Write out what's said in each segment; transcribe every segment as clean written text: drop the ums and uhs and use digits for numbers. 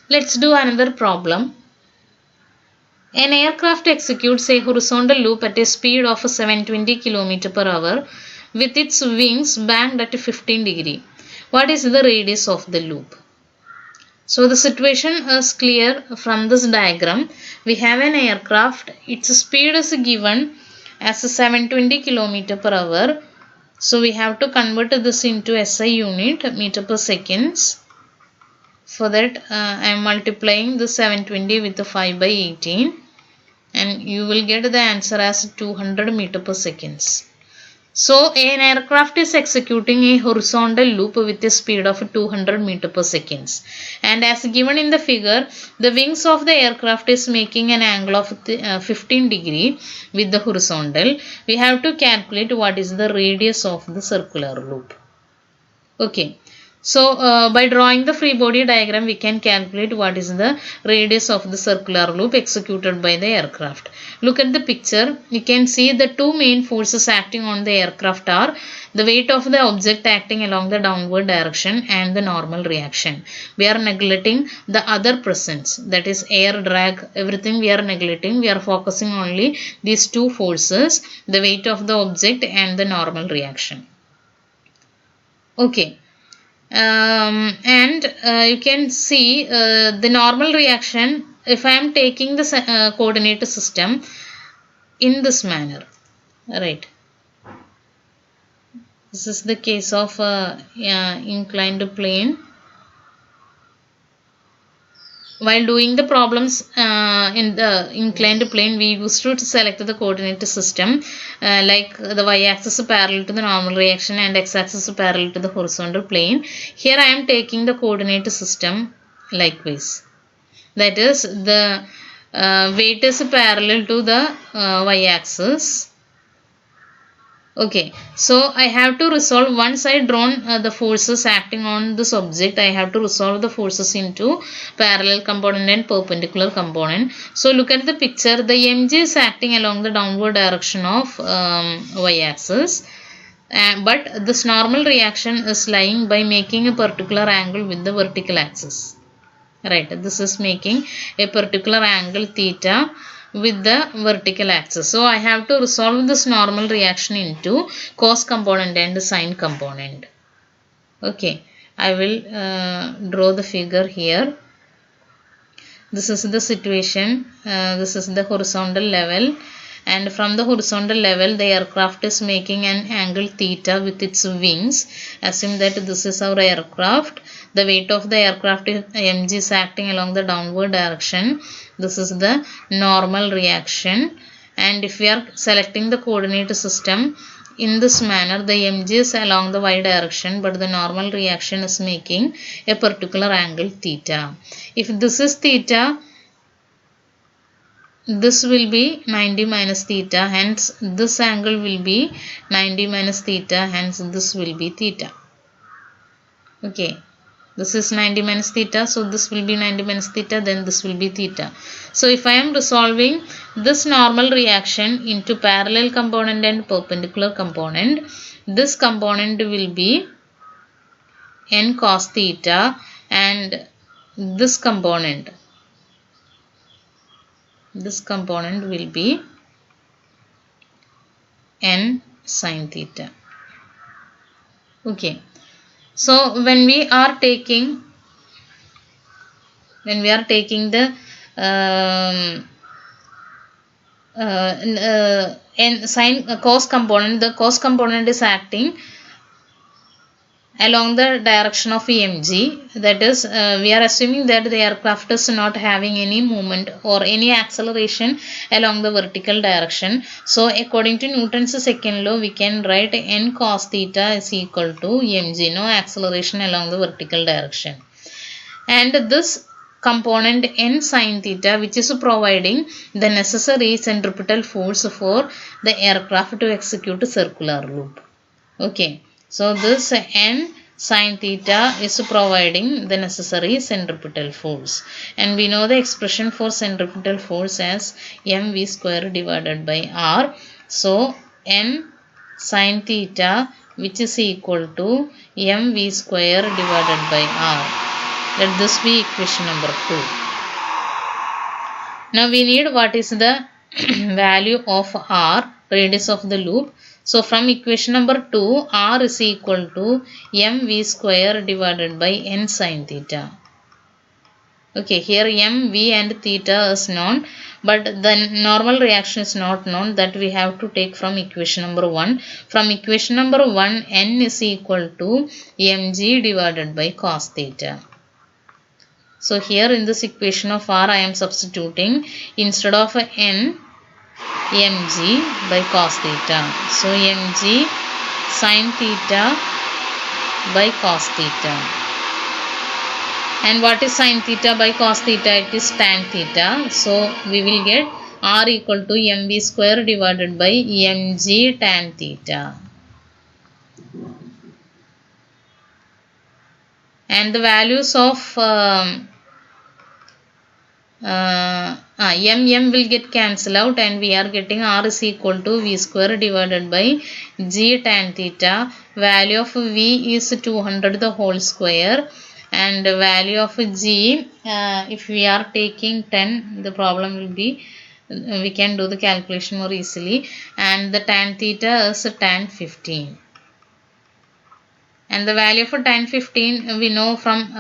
Let's do another problem. An aircraft executes a horizontal loop at a speed of 720 km per hour with its wings banked at 15 degree. What is the radius of the loop? So the situation is clear from this diagram. We have an aircraft. Its speed is given as 720 km per hour. So we have to convert this into SI unit, meter per seconds. For that I am multiplying the 720 with the 5 by 18 and you will get the answer as 200 meter per seconds. So an aircraft is executing a horizontal loop with a speed of 200 meter per seconds, and as given in the figure, the wings of the aircraft is making an angle of 15 degree with the horizontal. We have to calculate what is the radius of the circular loop. Okay. So by drawing the free body diagram, we can calculate what is the radius of the circular loop executed by the aircraft. Look at the picture. You can see the two main forces acting on the aircraft are the weight of the object acting along the downward direction and the normal reaction. We are neglecting the other presence, that is air drag, everything we are neglecting. We are focusing only these two forces, the weight of the object and the normal reaction. Okay. And you can see the normal reaction if I am taking the coordinate system in this manner, right? This is the case of inclined plane. While doing the problems in the inclined plane, we used to select the coordinate system like the y-axis parallel to the normal reaction and x-axis parallel to the horizontal plane. Here I am taking the coordinate system likewise. That is, the weight is parallel to the y-axis. Okay, so I have to resolve, once I drawn the forces acting on this object, I have to resolve the forces into parallel component and perpendicular component. So look at the picture. The mg is acting along the downward direction of y-axis, but this normal reaction is lying by making a particular angle with the vertical axis. Right, this is making a particular angle theta with the vertical axis. So I have to resolve this normal reaction into cos component and sine component. Okay, I will draw the figure here. This is the situation. This is the horizontal level, and from the horizontal level the aircraft is making an angle theta with its wings. Assume that this is our aircraft. The weight of the aircraft mg is acting along the downward direction. This is the normal reaction, and if we are selecting the coordinate system in this manner, the mg is along the y direction, but the normal reaction is making a particular angle theta. If this is theta, this will be 90 minus theta, hence this angle will be 90 minus theta, hence this will be theta. Okay, this is 90 minus theta, so this will be 90 minus theta, then this will be theta. So if I am resolving this normal reaction into parallel component and perpendicular component, this component will be n cos theta, and this component will be n sin theta. Okay, so when we are taking the cos component, the cos component is acting along the direction of mg, that is we are assuming that the aircraft is not having any movement or any acceleration along the vertical direction. So according to Newton's second law, we can write n cos theta is equal to mg, no acceleration along the vertical direction, and this component n sin theta, which is providing the necessary centripetal force for the aircraft to execute a circular loop. Okay, so this n sin theta is providing the necessary centripetal force, and we know the expression for centripetal force as mv square divided by r. So n sin theta, which is equal to mv square divided by r. Let this be equation number 2. Now we need what is the value of r, radius of the loop. So from equation number 2, r is equal to mv square divided by n sin theta. Okay, here m, v and theta is known, but the normal reaction is not known. That we have to take from equation number 1. From equation number 1, n is equal to mg divided by cos theta. So here in this equation of r, I am substituting instead of n, mg by cos theta. So mg sin theta by cos theta. And what is sin theta by cos theta? It is tan theta. So we will get r equal to mv square divided by mg tan theta. And the values of m will get cancelled out, and we are getting r is equal to v square divided by g tan theta. Value of v is 200 the whole square, and the value of g, if we are taking 10, the problem will be, we can do the calculation more easily, and the tan theta is tan 15. And the value for tan 15 we know from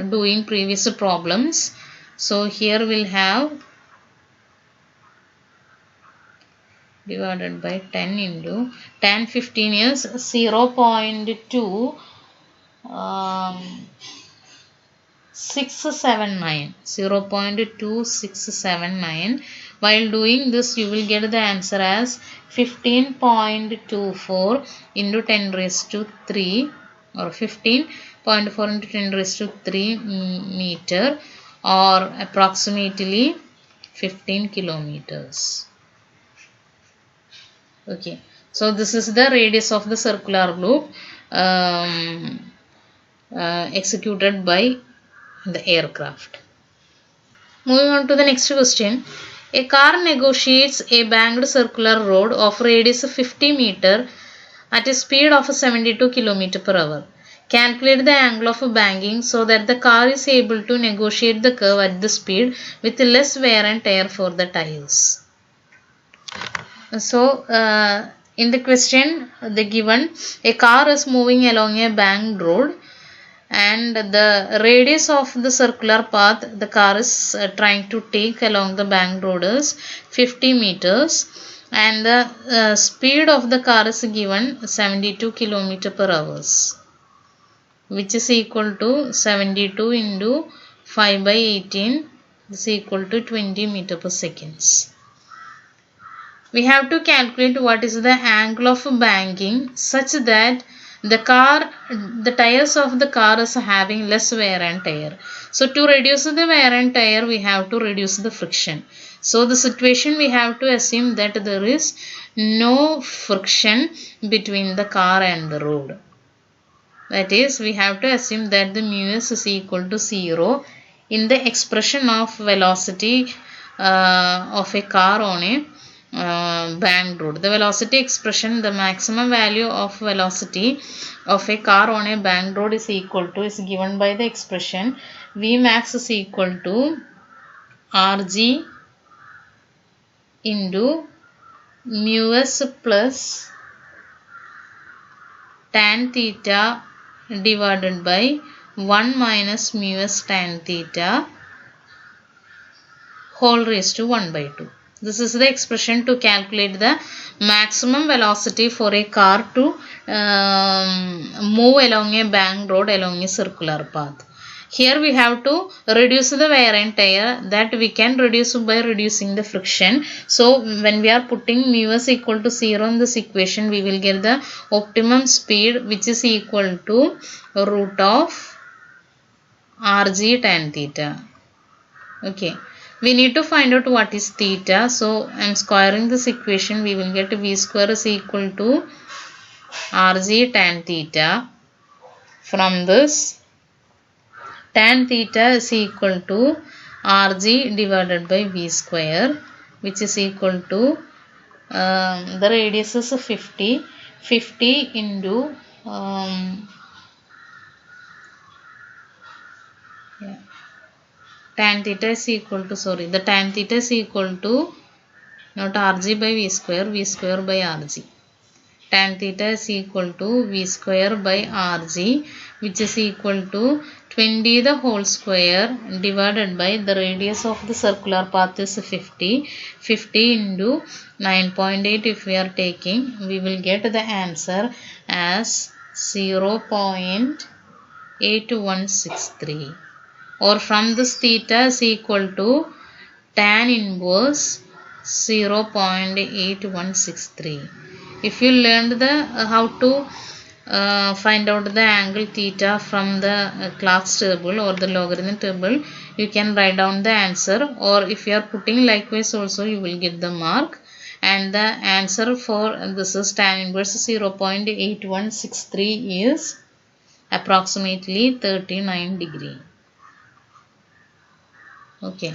doing previous problems. So here we'll have divided by 10 into tan 15 is 0.2 0.2679. While doing this, you will get the answer as 15.24 into 10 raised to 3, or 15.4 into 10 raised to 3 meter, or approximately 15 kilometers. Okay, so this is the radius of the circular loop executed by the aircraft. Moving on to the next question. A car negotiates a banked circular road of radius 50 meter at a speed of 72 km per hour. Calculate the angle of banking so that the car is able to negotiate the curve at the speed with less wear and tear for the tires. So in the question they given a car is moving along a banked road, and the radius of the circular path the car is trying to take along the banked road is 50 meters, and the speed of the car is given 72 km per hour, which is equal to 72 into 5 by 18 is equal to 20 meter per seconds. We have to calculate what is the angle of banking such that the tires of the car is having less wear and tear. So to reduce the wear and tear, we have to reduce the friction. So the situation, we have to assume that there is no friction between the car and the road. That is, we have to assume that the mu s is equal to 0 in the expression of velocity of a car on a banked road. The velocity expression, the maximum value of velocity of a car on a banked road is equal to, is given by the expression Vmax is equal to Rg into mu s plus tan theta divided by 1 minus mu s tan theta whole raised to 1 by 2. This is the expression to calculate the maximum velocity for a car to move along a banked road along a circular path. Here we have to reduce the wear and tear. That we can reduce by reducing the friction. So when we are putting mu s equal to 0 in this equation, we will get the optimum speed, which is equal to root of Rg tan theta. Okay. We need to find out what is theta. So I am squaring this equation. We will get v square is equal to Rg tan theta. From this, tan theta is equal to Rg divided by v square, which is equal to the radius is 50 into Yeah. Tan theta is equal to, the tan theta is equal to not Rg by V square by Rg. Tan theta is equal to V square by Rg, which is equal to 20 the whole square divided by the radius of the circular path is 50. 50 into 9.8 if we are taking, we will get the answer as 0.8163. Or from this theta is equal to tan inverse 0.8163. If you learned the how to find out the angle theta from the class table or the logarithm table, you can write down the answer, or if you are putting likewise also you will get the mark. And the answer for this is tan inverse 0.8163 is approximately 39 degree. Okay.